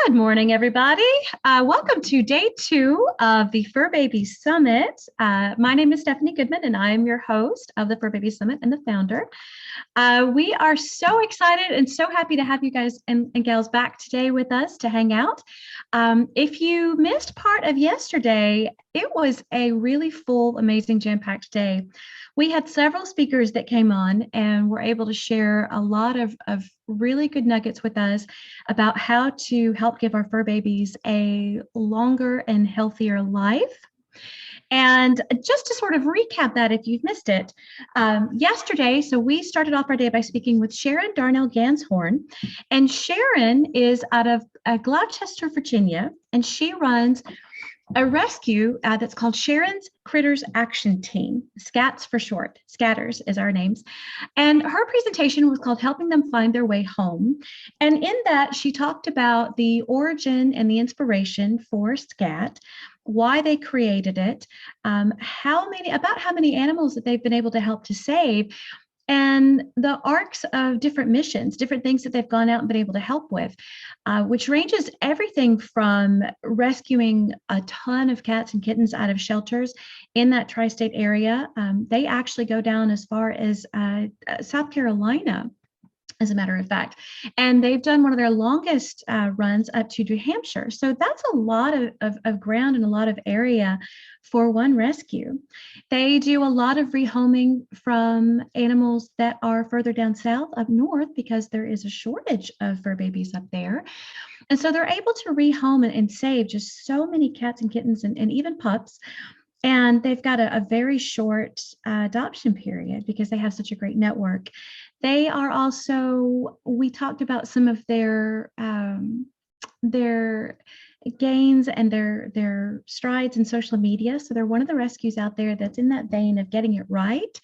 Good morning, everybody. Welcome to day 2 of the Furbabies Summit. My name is Stephanie Goodman, and I am your host of the Furbabies Summit and the founder. We are so excited and so happy to have you guys and gals back today with us to hang out. If you missed part of yesterday, it was a really full, amazing, jam-packed day. We had several speakers that came on and were able to share a lot of really good nuggets with us about how to help give our fur babies a longer and healthier life. And just to sort of recap that, if you've missed it, yesterday, so we started off our day by speaking with Sharon Darnell Ganshorn. And Sharon is out of Gloucester, Virginia, and she runs a rescue that's called Sharon's Critters Action Team, SCATs for short. Scatters is our names. And her presentation was called Helping Them Find Their Way Home. And in that, she talked about the origin and the inspiration for SCAT, why they created it, how many animals that they've been able to help to save, and the arcs of different missions, different things that they've gone out and been able to help with, which ranges everything from rescuing a ton of cats and kittens out of shelters in that tri-state area. They actually go down as far as South Carolina, as a matter of fact, and they've done one of their longest runs up to New Hampshire. So that's a lot of ground and a lot of area for one rescue. They do a lot of rehoming from animals that are further down south, up north, because there is a shortage of fur babies up there. And so they're able to rehome and save just so many cats and kittens and even pups. And they've got a very short adoption period because they have such a great network. They are also, we talked about some of their gains and their strides in social media. So they're one of the rescues out there that's in that vein of getting it right.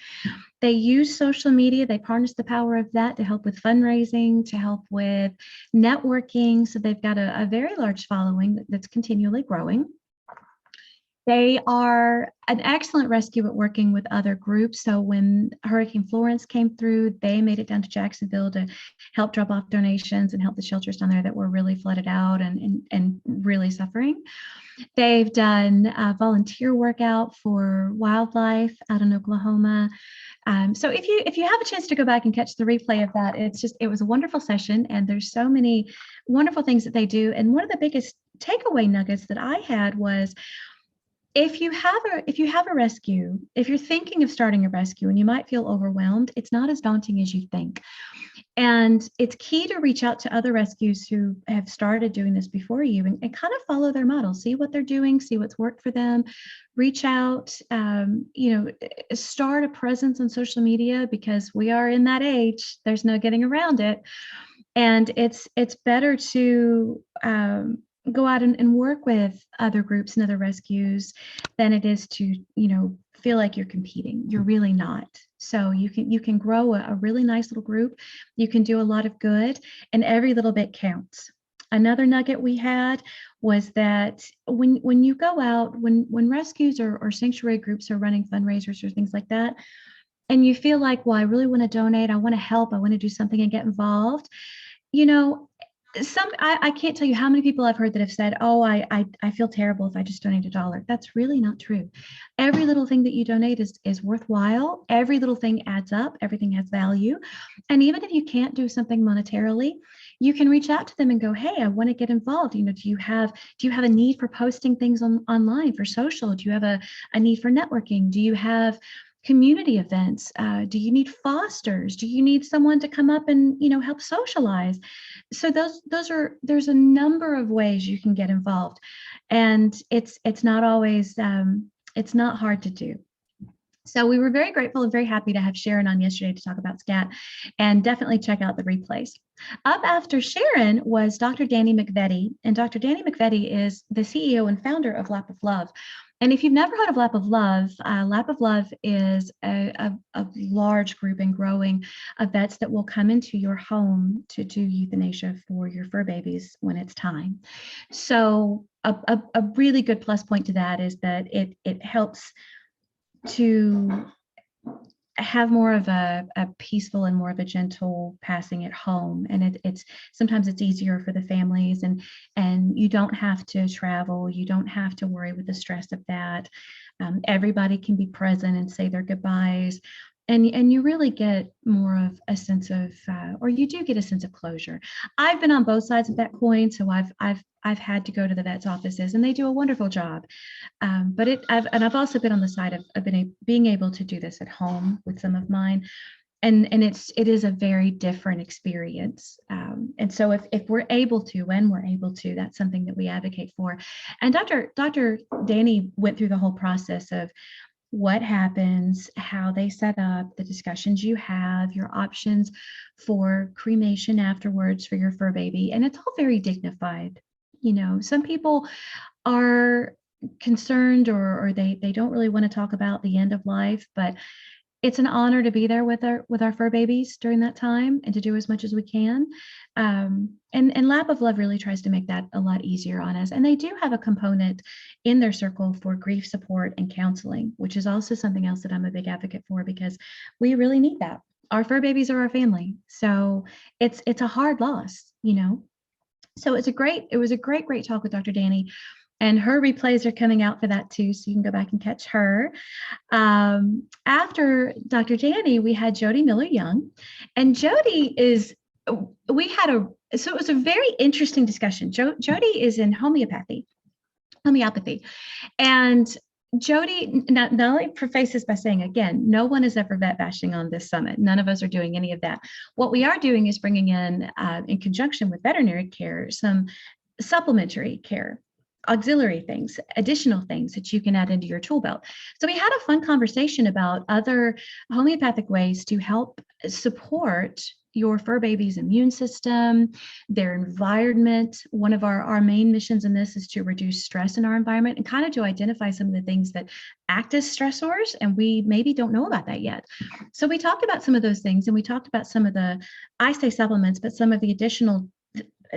They use social media. They harness the power of that to help with fundraising, to help with networking. So they've got a very large following that's continually growing. They are an excellent rescue at working with other groups. So when Hurricane Florence came through, they made it down to Jacksonville to help drop off donations and help the shelters down there that were really flooded out and really suffering. They've done volunteer work out for wildlife out in Oklahoma. So if you have a chance to go back and catch the replay of that, it was a wonderful session, and there's so many wonderful things that they do. And one of the biggest takeaway nuggets that I had was, if you have a rescue, if you're thinking of starting a rescue and you might feel overwhelmed, it's not as daunting as you think. And it's key to reach out to other rescues who have started doing this before you and kind of follow their model, see what they're doing, see what's worked for them, reach out, start a presence on social media, because we are in that age, there's no getting around it. And it's better to go out and work with other groups and other rescues than it is to, feel like you're competing. You're really not. So you can grow a really nice little group. You can do a lot of good, and every little bit counts. Another nugget we had was that when you go out, when rescues or sanctuary groups are running fundraisers or things like that, and you feel like, well, I really want to donate, I want to help, I want to do something and get involved, I can't tell you how many people I've heard that have said, oh, I feel terrible if I just donate $1. That's really not true. Every little thing that you donate is worthwhile. Every little thing adds up. Everything has value. And even if you can't do something monetarily, you can reach out to them and go, hey, I want to get involved. Do you have a need for posting things online for social? Do you have a need for networking? Do you have community events? Do you need fosters? Do you need someone to come up and help socialize? So there's a number of ways you can get involved, and it's not always it's not hard to do. So we were very grateful and very happy to have Sharon on yesterday to talk about SCAT, and definitely check out the replays. Up after Sharon was Dr. Danny McVetti, and Dr. Danny McVetti is the CEO and founder of Lap of Love. And if you've never heard of Lap of Love is a large group and growing of vets that will come into your home to do euthanasia for your fur babies when it's time. So a really good plus point to that is that it helps to have more of a peaceful and more of a gentle passing at home. And it's sometimes it's easier for the families, and you don't have to travel. You don't have to worry with the stress of that. Everybody can be present and say their goodbyes. And you really get more of a sense of, or you do get a sense of closure. I've been on both sides of that coin, so I've had to go to the vet's offices, and they do a wonderful job. But I've also been on the side of being able to do this at home with some of mine, and it is a very different experience. And so if we're able to, when we're able to, that's something that we advocate for. And Dr. Danny went through the whole process of what happens, how they set up, the discussions you have, your options for cremation afterwards for your fur baby. And it's all very dignified. Some people are concerned, or they don't really want to talk about the end of life, but it's an honor to be there with our fur babies during that time and to do as much as we can. And Lap of Love really tries to make that a lot easier on us. And they do have a component in their circle for grief support and counseling, which is also something else that I'm a big advocate for, because we really need that. Our fur babies are our family. So it's a hard loss, So it was a great talk with Dr. Danny. And her replays are coming out for that too, so you can go back and catch her. After Dr. Danny, we had Jody Miller-Young, and Jody so it was a very interesting discussion. Jody is in homeopathy, and Jody, now let me preface this by saying, again, no one is ever vet bashing on this summit. None of us are doing any of that. What we are doing is bringing in conjunction with veterinary care, some supplementary care, auxiliary things, additional things that you can add into your tool belt. So we had a fun conversation about other homeopathic ways to help support your fur baby's immune system, their environment. One of our main missions in this is to reduce stress in our environment and kind of to identify some of the things that act as stressors, and we maybe don't know about that yet. So we talked about some of those things, and we talked about some of the, I say supplements, but some of the additional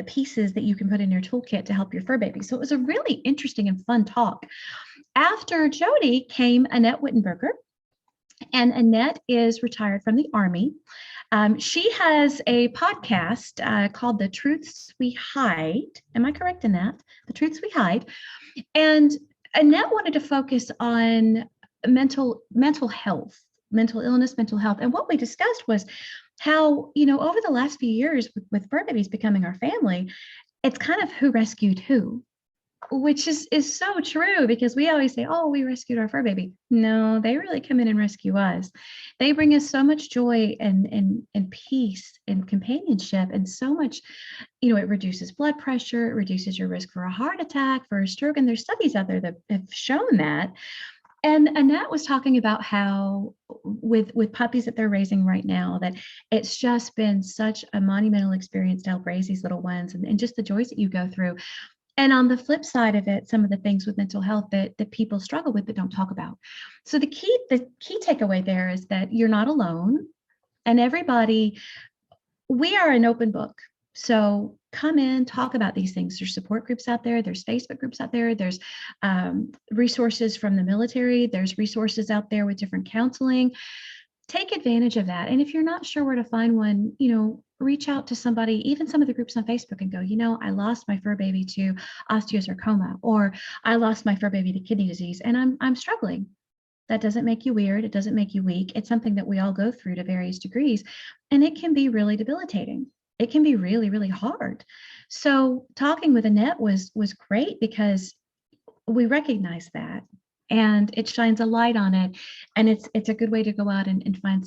pieces that you can put in your toolkit to help your fur baby. So it was a really interesting and fun talk. After Jody came Annette Wittenberger, and Annette is retired from the Army. She has a podcast called The Truths We Hide. Am I correct in that? The Truths We Hide. And Annette wanted to focus on mental health, mental illness, mental health. And what we discussed was how, over the last few years with fur babies becoming our family, it's kind of who rescued who, which is so true, because we always say, oh, we rescued our fur baby. No, they really come in and rescue us. They bring us so much joy and peace and companionship, and so much, it reduces blood pressure, it reduces your risk for a heart attack, for a stroke. And there's studies out there that have shown that. And Annette was talking about how with puppies that they're raising right now, that it's just been such a monumental experience to help raise these little ones, and just the joys that you go through. And on the flip side of it, some of the things with mental health that people struggle with but don't talk about. So the key takeaway there is that you're not alone, and we are an open book. So come in, talk about these things. There's support groups out there. There's Facebook groups out there. There's resources from the military. There's resources out there with different counseling. Take advantage of that. And if you're not sure where to find one, reach out to somebody, even some of the groups on Facebook, and go, I lost my fur baby to osteosarcoma, or I lost my fur baby to kidney disease, and I'm struggling. That doesn't make you weird. It doesn't make you weak. It's something that we all go through to various degrees, and it can be really debilitating. It can be really, really hard. So talking with Annette was great, because we recognize that, and it shines a light on it. And it's a good way to go out and find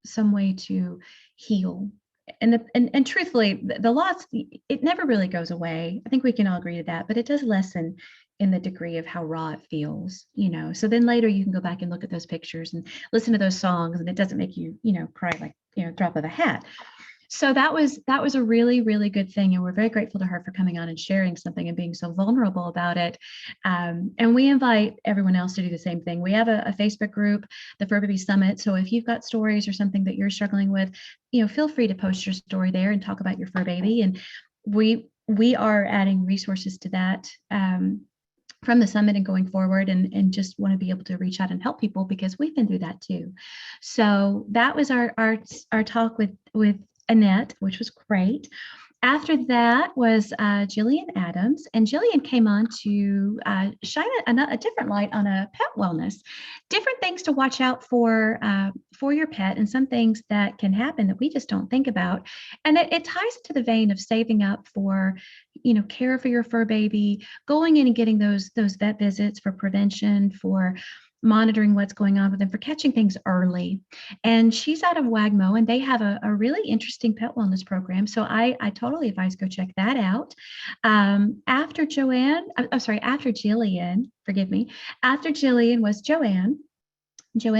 some way to heal. And truthfully, the loss, it never really goes away. I think we can all agree to that, but it does lessen in the degree of how raw it feels, So then later you can go back and look at those pictures and listen to those songs, and it doesn't make you, cry like, drop of a hat. So that was a really, really good thing. And we're very grateful to her for coming on and sharing something and being so vulnerable about it. And we invite everyone else to do the same thing. We have a Facebook group, the Furbabies Summit. So if you've got stories or something that you're struggling with, feel free to post your story there and talk about your fur baby. And we are adding resources to that. from the summit and going forward, and just want to be able to reach out and help people because we've been through that too. So that was our talk with Annette, which was great. After that was Jillian Adams, and Jillian came on to shine a different light on a pet wellness, different things to watch out for your pet, and some things that can happen that we just don't think about. And it ties into the vein of saving up for, care for your fur baby, going in and getting those vet visits for prevention, for monitoring what's going on with them, for catching things early. And she's out of Wagmo, and they have a really interesting pet wellness program. So I totally advise go check that out. After Jillian, forgive me. After Jillian was Joanne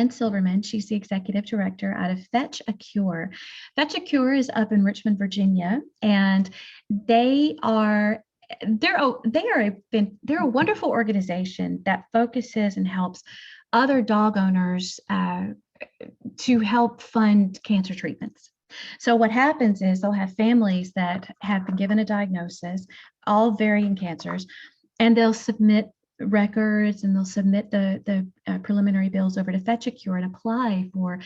Silverman. She's the executive director out of Fetch a Cure. Fetch a Cure is up in Richmond, Virginia, and they're a wonderful organization that focuses and helps other dog owners to help fund cancer treatments. So what happens is they'll have families that have been given a diagnosis, all varying cancers, and they'll submit records and they'll submit the preliminary bills over to Fetch a Cure and apply for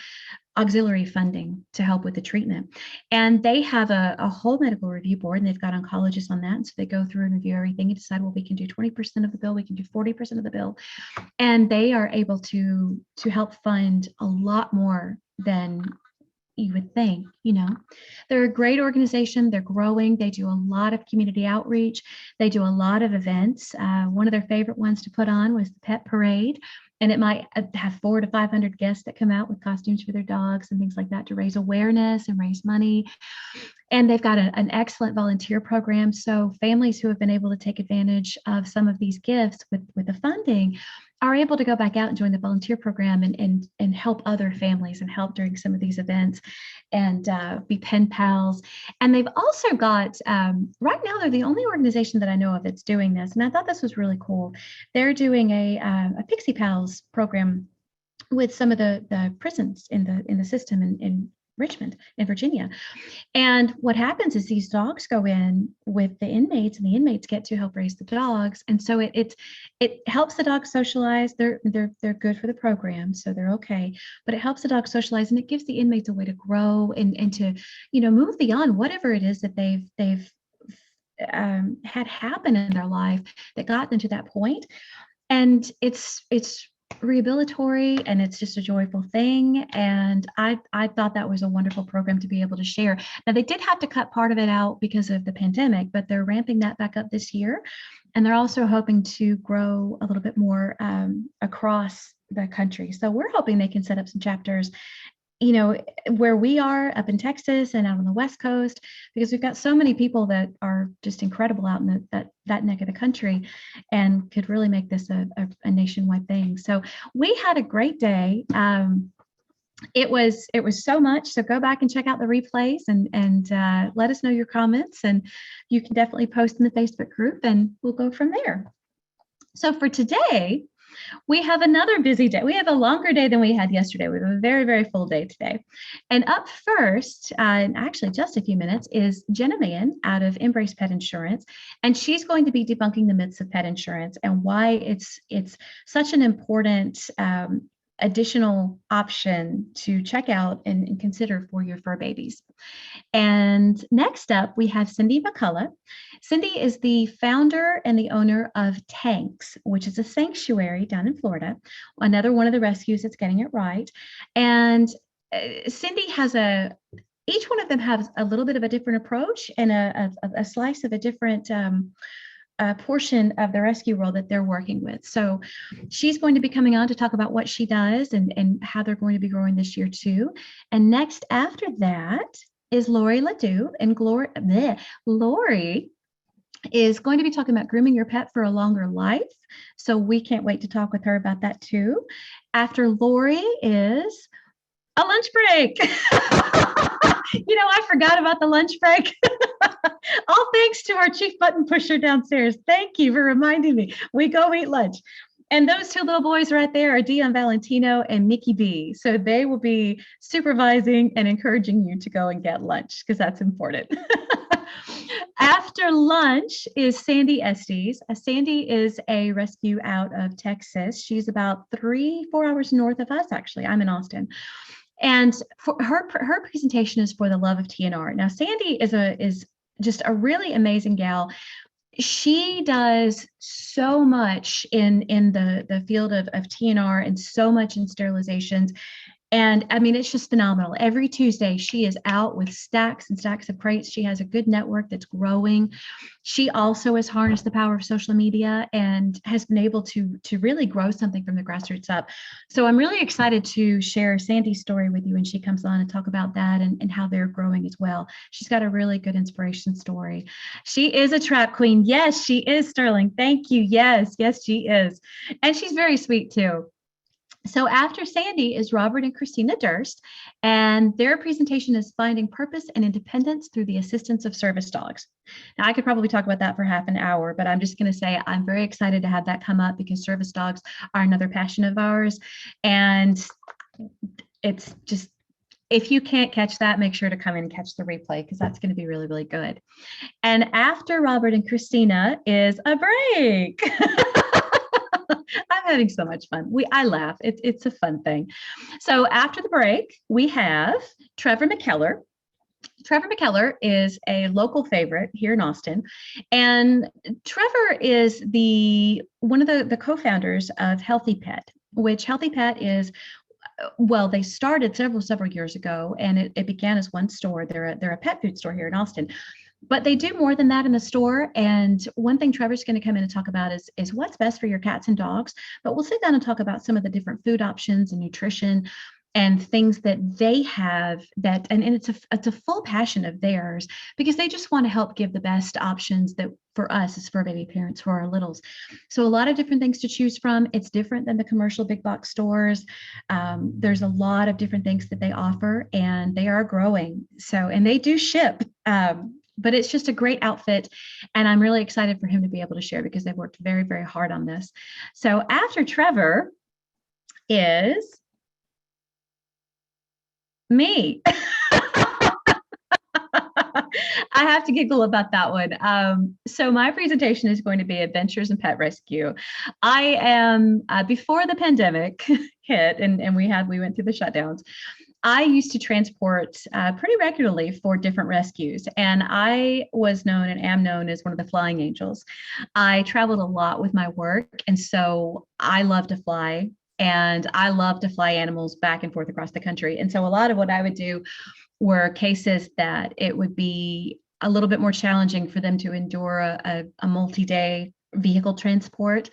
auxiliary funding to help with the treatment. And they have a whole medical review board, and they've got oncologists on that. And so they go through and review everything and decide, well, we can do 20% of the bill, we can do 40% of the bill. And they are able to help fund a lot more than you would think. They're a great organization. They're growing. They do a lot of community outreach. They do a lot of events. One of their favorite ones to put on was the Pet Parade. And it might have 400 to 500 guests that come out with costumes for their dogs and things like that to raise awareness and raise money. And they've got an excellent volunteer program. So families who have been able to take advantage of some of these gifts with the funding are able to go back out and join the volunteer program and help other families and help during some of these events and be pen pals. And they've also got, right now, they're the only organization that I know of that's doing this. And I thought this was really cool. They're doing a Pixie Pals program with some of the prisons in the system in Richmond in Virginia. And what happens is these dogs go in with the inmates, and the inmates get to help raise the dogs. And so it helps the dogs socialize. They're good for the program, so they're okay. But it helps the dogs socialize, and it gives the inmates a way to grow and to move beyond whatever it is that they've had happen in their life that got them to that point. And it's rehabilitatory, and it's just a joyful thing. And I thought that was a wonderful program to be able to share. Now, they did have to cut part of it out because of the pandemic, but they're ramping that back up this year. And they're also hoping to grow a little bit more across the country. So we're hoping they can set up some chapters where we are up in Texas and out on the West Coast, because we've got so many people that are just incredible out in that neck of the country and could really make this a nationwide thing. So we had a great day. It was so much. So go back and check out the replays and let us know your comments, and you can definitely post in the Facebook group, and we'll go from there. So for today, we have another busy day. We have a longer day than we had yesterday. We have a very, very full day today. And up first, and actually just a few minutes, is Jenna Mann out of Embrace Pet Insurance. And she's going to be debunking the myths of pet insurance and why it's such an important additional option to check out and consider for your fur babies. And next up, we have Cindy McCullough. Cindy is the founder and the owner of Tanks, which is a sanctuary down in Florida, another one of the rescues that's getting it right. And Cindy has each one of them has a little bit of a different approach and a slice of a different portion of the rescue world that they're working with. So she's going to be coming on to talk about what she does and how they're going to be growing this year too. And next after that is Lori Ledoux, and Lori is going to be talking about grooming your pet for a longer life. So we can't wait to talk with her about that too. After Lori is a lunch break. I forgot about the lunch break. All thanks to our chief button pusher downstairs. Thank you for reminding me. We go eat lunch. And those two little boys right there are Dion Valentino and Mickey B. So they will be supervising and encouraging you to go and get lunch, because that's important. After lunch is Sandy Estes. Sandy is a rescue out of Texas. She's about 3-4 hours north of us, actually. I'm in Austin. And for her presentation is for the love of TNR. Now, Sandy is just a really amazing gal. She does so much in the field of TNR and so much in sterilizations. And I mean, it's just phenomenal. Every Tuesday, she is out with stacks and stacks of crates. She has a good network that's growing. She also has harnessed the power of social media and has been able to really grow something from the grassroots up. So I'm really excited to share Sandy's story with you when she comes on and talk about that and how they're growing as well. She's got a really good inspiration story. She is a trap queen. Yes, she is, Sterling. Thank you. Yes, she is. And she's very sweet too. So after Sandy is Robert and Christina Durst, and their presentation is Finding Purpose and Independence Through the Assistance of Service Dogs. Now, I could probably talk about that for half an hour, but I'm just going to say I'm very excited to have that come up because service dogs are another passion of ours. And it's just, if you can't catch that, make sure to come in and catch the replay because that's going to be really, really good. And after Robert and Christina is a break. I'm having so much fun. I laugh. It's a fun thing. So after the break, we have Trevor McKellar. Trevor McKellar is a local favorite here in Austin. And Trevor is one of the co-founders of Healthy Pet, which Healthy Pet is, well, they started several years ago, and it began as one store. They're a pet food store here in Austin. But they do more than that in the store. And one thing Trevor's going to come in and talk about is what's best for your cats and dogs. But we'll sit down and talk about some of the different food options and nutrition and things that they have and it's a full passion of theirs because they just want to help give the best options that for us as fur baby parents for our littles. So a lot of different things to choose from. It's different than the commercial big box stores. There's a lot of different things that they offer and they are growing. So, and they do ship. But it's just a great outfit. And I'm really excited for him to be able to share because they've worked very, very hard on this. So after Trevor is me. I have to giggle about that one. So my presentation is going to be Adventures in Pet Rescue. I am, before the pandemic hit and we went through the shutdowns, I used to transport pretty regularly for different rescues, and I was known and am known as one of the flying angels. I traveled a lot with my work, and so I love to fly, and I love to fly animals back and forth across the country. And so a lot of what I would do were cases that it would be a little bit more challenging for them to endure a multi-day vehicle transport.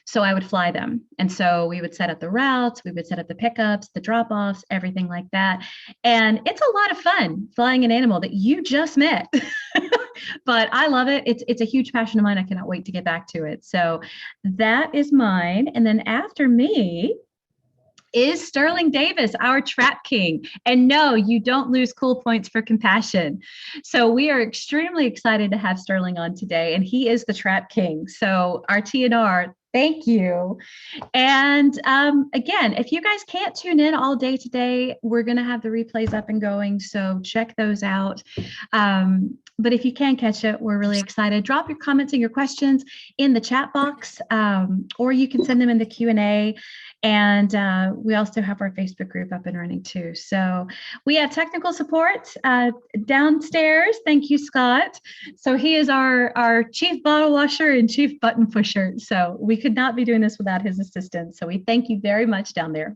So I would fly them. And so we would set up the routes, we would set up the pickups, the drop-offs, everything like that. And it's a lot of fun flying an animal that you just met. But I love it. It's a huge passion of mine. I cannot wait to get back to it. So that is mine. And then after me is Sterling Davis, our trap king. And no, you don't lose cool points for compassion. So we are extremely excited to have Sterling on today, and he is the trap king. So our TNR, thank you. And again, if you guys can't tune in all day today, we're going to have the replays up and going. So check those out. But if you can catch it, we're really excited. Drop your comments and your questions in the chat box, or you can send them in the Q&A. And we also have our Facebook group up and running too. So we have technical support downstairs. Thank you, Scott. So he is our chief bottle washer and chief button pusher. So we could not be doing this without his assistance. So we thank you very much down there.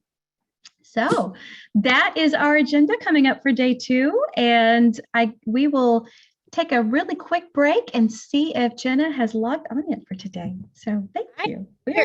So that is our agenda coming up for day 2. And we will take a really quick break and see if Jenna has logged on yet for today. So thank you.